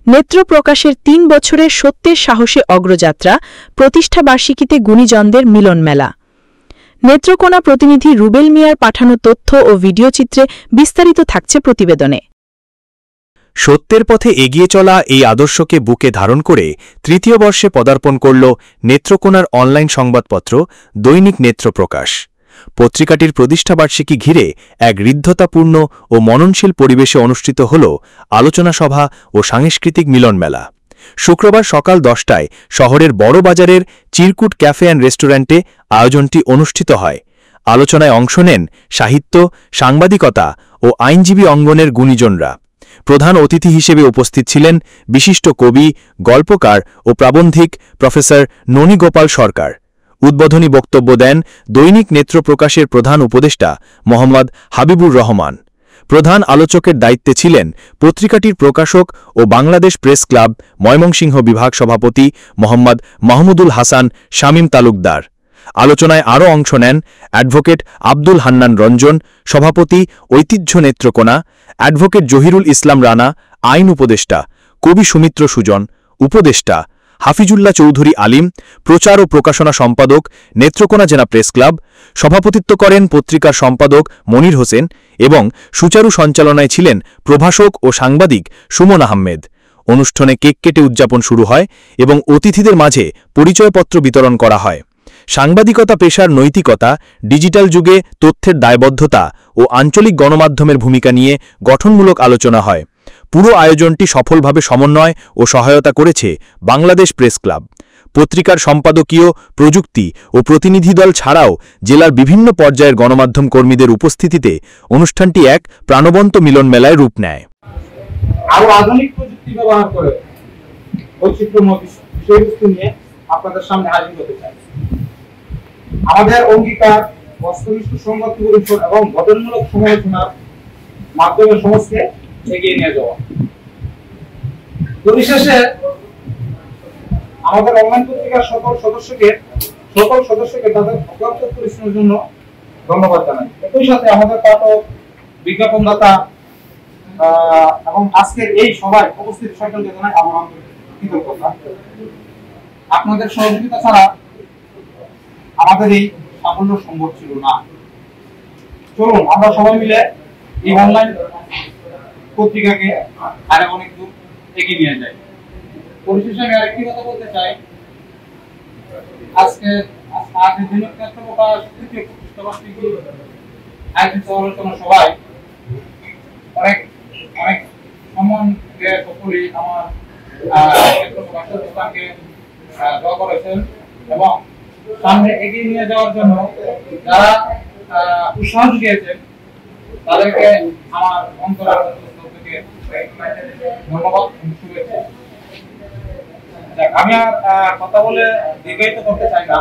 নেত্র প্রকাশের ৩ বছরের সত্যের সাহসে অগ্রযাত্রা, প্রতিষ্ঠাবার্ষিকীতে গুণীজনদের মিলন মেলা। নেত্রকোনা প্রতিনিধি রুবেল মিয়ার পাঠানো তথ্য ও ভিডিওচিত্রে বিস্তারিত থাকছে প্রতিবেদনে। সত্যের পথে এগিয়ে চলা এই আদর্শকে বুকে ধারণ করে তৃতীয় বর্ষে পদার্পণ করল নেত্রকোনার অনলাইন সংবাদপত্র দৈনিক নেত্র প্রকাশ। পত্রিকাটির প্রতিষ্ঠাবার্ষিকী ঘিরে এক হৃদ্যতাপূর্ণ ও মননশীল পরিবেশে অনুষ্ঠিত হল আলোচনা সভা ও সাংস্কৃতিক মিলন মেলা। শুক্রবার সকাল 10টায় শহরের বড় বাজারের চিরকুট ক্যাফে অ্যান্ড রেস্টুরেন্টে আয়োজনটি অনুষ্ঠিত হয়। আলোচনায় অংশ নেন সাহিত্য, সাংবাদিকতা ও আইনজীবী অঙ্গনের গুণীজনরা। প্রধান অতিথি হিসেবে উপস্থিত ছিলেন বিশিষ্ট কবি, গল্পকার ও প্রাবন্ধিক প্রফেসর ননী গোপাল সরকার। উদ্বোধনী বক্তব্য দেন দৈনিক নেত্র প্রকাশের প্রধান উপদেষ্টা মোহাম্মদ হাবিবুর রহমান। প্রধান আলোচকের দায়িত্বে ছিলেন পত্রিকাটির প্রকাশক ও বাংলাদেশ প্রেস ক্লাব ময়মনসিংহ বিভাগ সভাপতি মোহাম্মদ মাহমুদুল হাসান শামীম তালুকদার। আলোচনায় আরও অংশ নেন অ্যাডভোকেট আব্দুল হান্নান রঞ্জন, সভাপতি ঐতিহ্য নেত্রকোনা, অ্যাডভোকেট জহিরুল ইসলাম রানা, আইন উপদেষ্টা, কবি সুমিত্র সুজন, উপদেষ্টা হাফিজুল্লাহ চৌধুরী আলিম, প্রচার ও প্রকাশনা সম্পাদক নেত্রকোনা জেলা প্রেস ক্লাব। সভাপতিত্ব করেন পত্রিকার সম্পাদক মনির হোসেন এবং সুচারু সঞ্চালনায় ছিলেন প্রভাষক ও সাংবাদিক সুমন আহমেদ। অনুষ্ঠানে কেক কেটে উদযাপন শুরু হয় এবং অতিথিদের মাঝে পরিচয়পত্র বিতরণ করা হয়। সাংবাদিকতা পেশার নৈতিকতা, ডিজিটাল যুগে তথ্যের দায়বদ্ধতা ও আঞ্চলিক গণমাধ্যমের ভূমিকা নিয়ে গঠনমূলক আলোচনা হয়। পুরো আয়োজনটি সফলভাবে সমন্বয় ও সহায়তা করেছে বাংলাদেশ প্রেস ক্লাব। পত্রিকার সম্পাদকীয়, প্রযুক্তি ও প্রতিনিধি দল ছাড়াও জেলার বিভিন্ন পর্যায়ের গণমাধ্যম কর্মীদের উপস্থিতিতে অনুষ্ঠানটি এক প্রাণবন্ত মিলন মেলায় রূপ নেয়। আরো আধুনিক প্রযুক্তি ব্যবহার করে বৈচিত্র্যময় বিষয়বস্তু নিয়ে আপনাদের সামনে হাজির হতে চাই। আমাদের অঙ্গীকার বস্তুনিষ্ঠ সংবাদ পরিবেশন এবং গঠনমূলক সমালোচনার মাধ্যমে সমাজকে এগিয়ে নিয়ে যাওয়া। পরিশেষে আমাদের অনলাইন পত্রিকার সকল সদস্যকে তাদের অক্লান্ত পরিশ্রমের জন্য ধন্যবাদ জানাই। একই সাথে আমাদের পাঠক, বিজ্ঞাপনদাতা এবং আজকের এই সভায় উপস্থিত সকলকে জানাই আমার আন্তরিক কৃতজ্ঞতা। আপনাদের সহযোগিতা ছাড়া আমাদের এই সাফল্য সম্ভব ছিল না। চলুন আমরা সবাই মিলে এই অনলাইন পত্রিকাকে আরো অনেক দূর এগিয়ে নিয়ে যাই। পরিশেষে আমি আরেকটি কথা বলতে চাই, আজকের দিনের ক্ষেত্রে তৃতীয় প্রতিষ্ঠাবার্ষিকী আয়োজিত আলোচনা সভায় অনেক সম্মান দিয়ে সকলেই আমার প্রতিষ্ঠানকে দোয়া করেছেন এবং সামনে এগিয়ে নিয়ে যাওয়ার জন্য যারা উৎসাহ দিয়েছেন তাদেরকে আমার অন্তরের থেকে ধন্যবাদ, শুভেচ্ছা। আমি আর কথা বলে দীর্ঘায়িত করতে চাই না,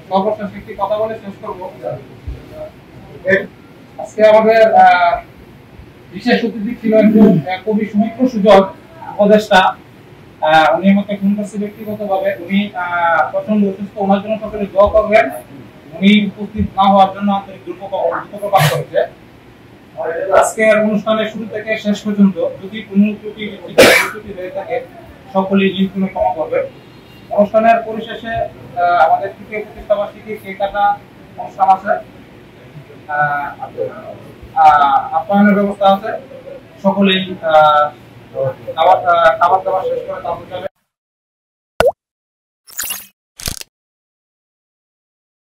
সর্বশেষ একটি কথা বলে শেষ করবো। আজকে আমাদের বিশেষ অতিথি ছিল একজন কবি সুমিত্র সুজন, উপদেষ্টা। উনি আমাকে ফোন করছে ব্যক্তিগতভাবে। উনি প্রচন্ড অসুস্থ, ওনার জন্য সকলে দোয়া করবেন। উনি উপস্থিত না হওয়ার জন্য আন্তরিক দুঃখ প্রকাশ করেছে। আজকের অনুষ্ঠানের শুরু থেকে শেষ পর্যন্ত যদি কোনো ত্রুটি হয়ে থাকে সকলেই নির্ভুল ক্ষমা করবেন। অনুষ্ঠানের পরিশেষে আমাদের তৃতীয় প্রতিষ্ঠাবার্ষিকী কেক কাটা অনুষ্ঠান আছে, আপ্যায়নের ব্যবস্থা আছে। সকলেই খাবার দাবার শেষ করে তারপর